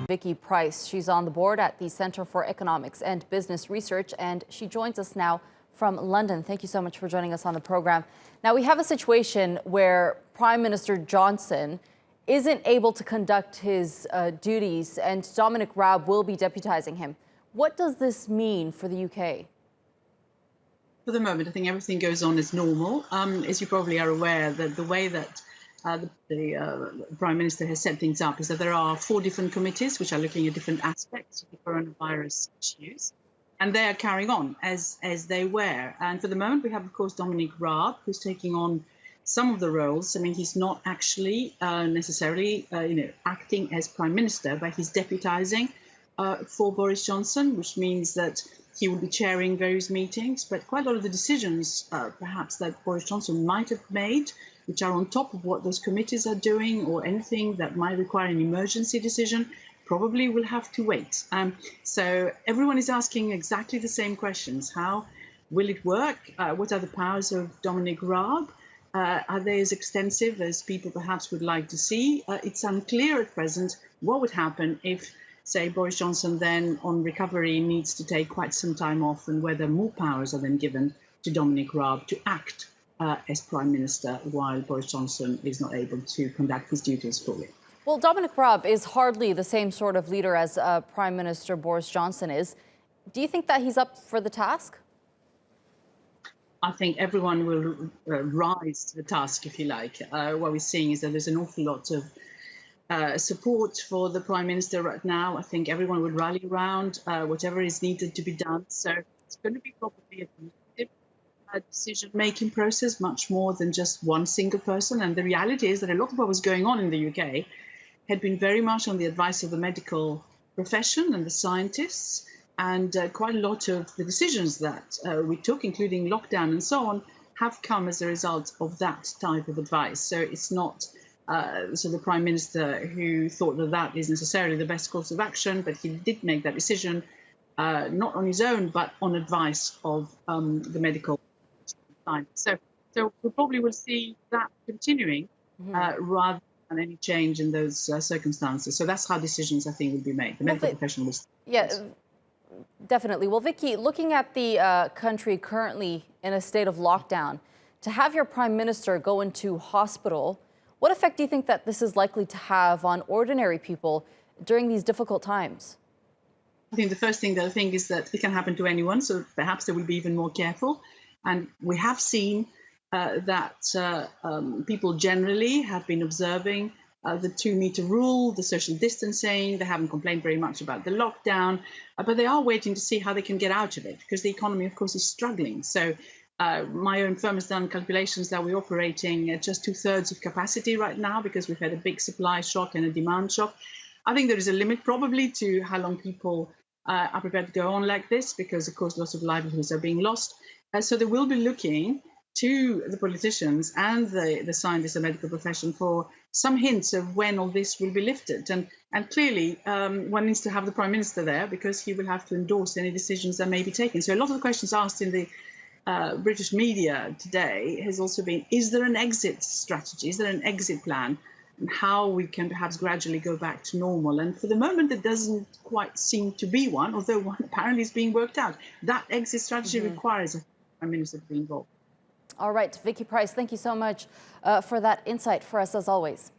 Vicky Pryce. She's on the board at the Centre for Economics and Business Research, and she joins us now from London. Thank you so much for joining us on the program. Now, we have a situation where Prime Minister Johnson isn't able to conduct his duties, and Dominic Raab will be deputising him. What does this mean for the UK? For the moment, I think everything goes on as normal. As you probably are aware, that the way that the Prime Minister has set things up is that there are 4 different committees which are looking at different aspects of the coronavirus issues, and they are carrying on as they were. And for the moment, we have, of course, Dominic Raab, who's taking on some of the roles. I mean, he's not actually necessarily acting as Prime Minister, but he's deputising for Boris Johnson, which means that he will be chairing various meetings. But quite a lot of the decisions, perhaps, that Boris Johnson might have made, which are on top of what those committees are doing, or anything that might require an emergency decision, probably will have to wait. So everyone is asking exactly the same questions. How will it work? What are the powers of Dominic Raab? Are they as extensive as people perhaps would like to see? It's unclear at present what would happen if, say, Boris Johnson then on recovery needs to take quite some time off, and whether more powers are then given to Dominic Raab to act as Prime Minister while Boris Johnson is not able to conduct his duties fully. Well, Dominic Raab is hardly the same sort of leader as Prime Minister Boris Johnson is. Do you think that he's up for the task? I think everyone will rise to the task, if you like. What we're seeing is that there's an awful lot of support for the Prime Minister right now. I think everyone would rally around whatever is needed to be done. So it's going to be probably a decision-making process, much more than just one single person. And the reality is that a lot of what was going on in the UK had been very much on the advice of the medical profession and the scientists. And quite a lot of the decisions that we took, including lockdown and so on, have come as a result of that type of advice. So it's not the Prime Minister who thought that that is necessarily the best course of action, but he did make that decision not on his own, but on advice of the medical science. So we probably will see that continuing rather than any change in those circumstances. So that's how decisions, I think, will be made. The medical professionals. Yeah. Definitely. Well, Vicky, looking at the country currently in a state of lockdown, to have your Prime Minister go into hospital, what effect do you think that this is likely to have on ordinary people during these difficult times? I think the first thing that I think is that it can happen to anyone, so perhaps they will be even more careful. And we have seen that people generally have been observing the 2-meter rule, the social distancing. They haven't complained very much about the lockdown, but they are waiting to see how they can get out of it, because the economy, of course, is struggling. So my own firm has done calculations that we're operating at just 2/3 of capacity right now, because we've had a big supply shock and a demand shock. I think there is a limit probably to how long people are prepared to go on like this, because, of course, lots of livelihoods are being lost. So they will be looking to the politicians and the scientists and medical profession for some hints of when all this will be lifted. And clearly, one needs to have the Prime Minister there, because he will have to endorse any decisions that may be taken. So a lot of the questions asked in the British media today has also been, is there an exit strategy? Is there an exit plan? And how we can perhaps gradually go back to normal. And for the moment, there doesn't quite seem to be one, although one apparently is being worked out. That exit strategy requires a Prime Minister to be involved. All right, Vicky Pryce, thank you so much for that insight for us, as always.